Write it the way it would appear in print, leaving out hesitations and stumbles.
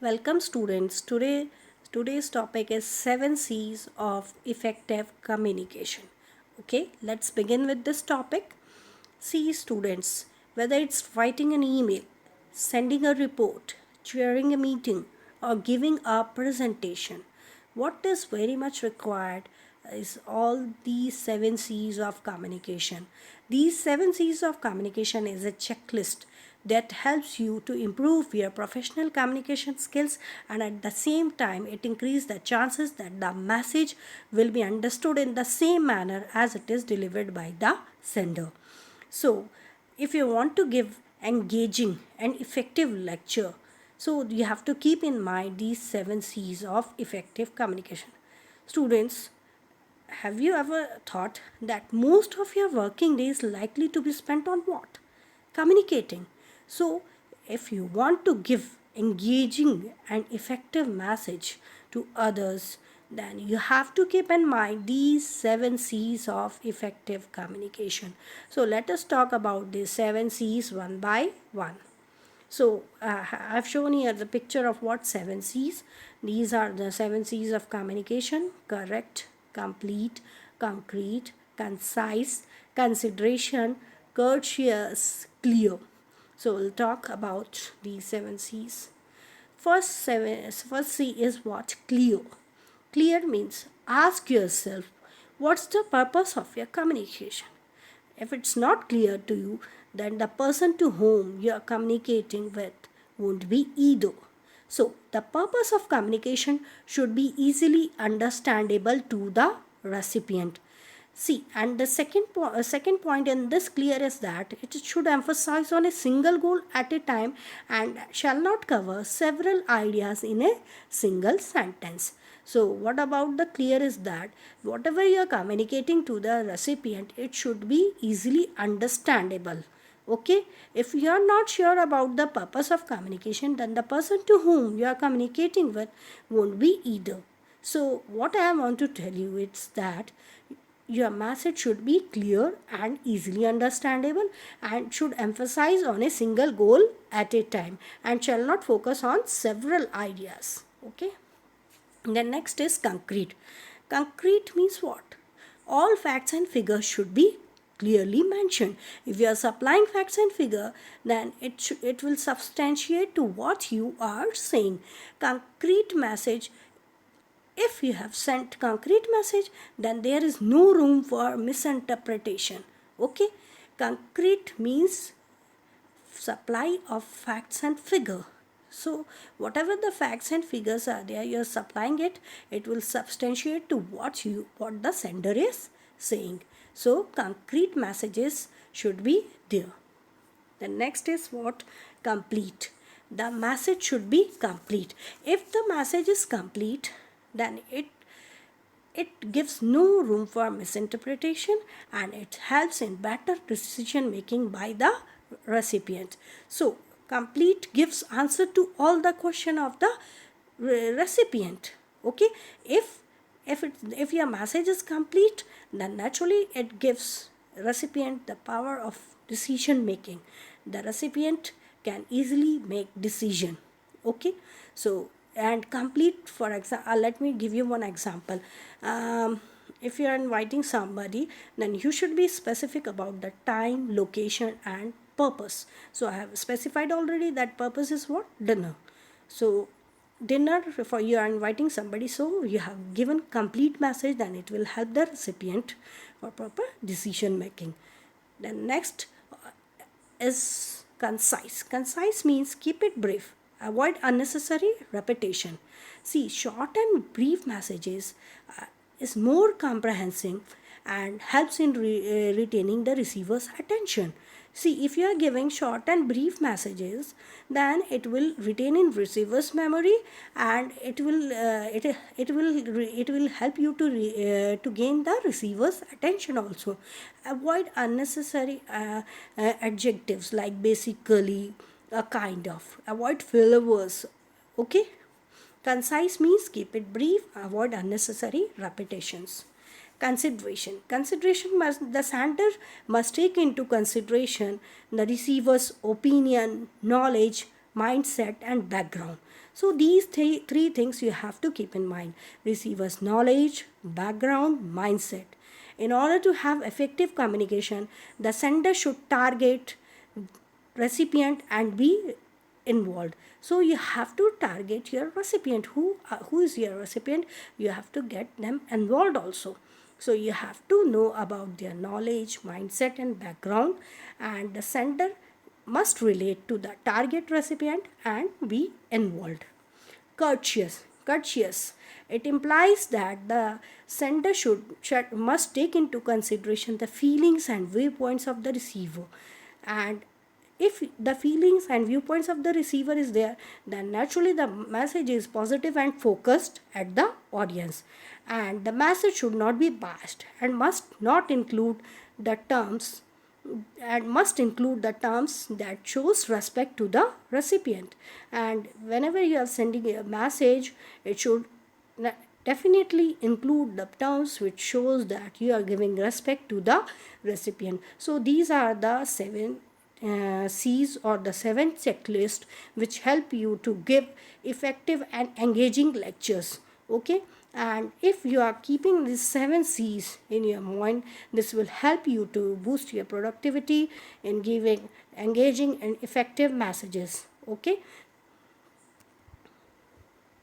Welcome students. Today's topic is 7 C's of effective communication. Okay, let's begin with this topic. See students, whether it's writing an email, sending a report, chairing a meeting or giving a presentation, what is very much required is all these 7 C's of communication. These 7 C's of communication is a checklist that helps you to improve your professional communication skills, and at the same time it increases the chances that the message will be understood in the same manner as it is delivered by the sender. So, if you want to give engaging and effective lecture, so you have to keep in mind these 7 C's of effective communication. Students, have you ever thought that most of your working day is likely to be spent on what? Communicating. So, if you want to give engaging and effective message to others, then you have to keep in mind these 7 C's of effective communication. So, let us talk about these 7 C's one by one. So, I've shown here the picture of what 7 C's. These are the 7 C's of communication: correct, complete, concrete, concise, consideration, courteous, clear. So, we'll talk about these 7 C's. First C is what? Clear. Clear means ask yourself, what's the purpose of your communication? If it's not clear to you, then the person to whom you are communicating with won't be either. So, the purpose of communication should be easily understandable to the recipient. See, and the second point in this clear is that it should emphasize on a single goal at a time and shall not cover several ideas in a single sentence. So, what about the clear is that whatever you are communicating to the recipient, it should be easily understandable. Okay, if you are not sure about the purpose of communication, then the person to whom you are communicating with won't be either. So, what I want to tell you is that your message should be clear and easily understandable and should emphasize on a single goal at a time and shall not focus on several ideas. Okay. The next is concrete. Concrete means what? All facts and figures should be clearly mentioned. If you are supplying facts and figure, then it will substantiate to what you are saying. Concrete message. If you have sent concrete message, then there is no room for misinterpretation. Okay, concrete means supply of facts and figure. So whatever the facts and figures are there, you are supplying it, it will substantiate to what the sender is saying. So concrete messages should be there. The next is what? Complete. The message should be complete. If the message is complete, then it gives no room for misinterpretation and it helps in better decision making by the recipient. So, complete gives answer to all the question of the recipient. Okay, if your message is complete, then naturally it gives recipient the power of decision making. The recipient can easily make decision. Okay, so and complete, for example, let me give you one example. If you are inviting somebody, then you should be specific about the time, location and purpose. So I have specified already that purpose is what? Dinner. So dinner, for you are inviting somebody, so you have given complete message, then it will help the recipient for proper decision making. Then next is concise. Concise means keep it brief, avoid unnecessary repetition. See, short and brief messages is more comprehensive and helps in retaining the receiver's attention. See, if you are giving short and brief messages, then it will retain in receiver's memory and it will help you to gain the receiver's attention also. Avoid unnecessary adjectives like basically, a kind of. Avoid filler words. Okay. Concise means keep it brief, avoid unnecessary repetitions. Consideration must, the sender must take into consideration the receiver's opinion, knowledge, mindset, and background. So these three things you have to keep in mind: receiver's knowledge, background, mindset. In order to have effective communication, the sender should target recipient and be involved. So you have to target your recipient. Who is your recipient? You have to get them involved also. So you have to know about their knowledge, mindset, and background, and the sender must relate to the target recipient and be involved. Courteous. It implies that the sender must take into consideration the feelings and viewpoints of the receiver. And if the feelings and viewpoints of the receiver is there, then naturally the message is positive and focused at the audience. And the message should not be biased and must include the terms that shows respect to the recipient. And whenever you are sending a message, it should definitely include the terms which shows that you are giving respect to the recipient. So these are the seven C's, or the seven checklist, which help you to give effective and engaging lectures. Okay, and if you are keeping these seven C's in your mind, this will help you to boost your productivity in giving engaging and effective messages. Okay,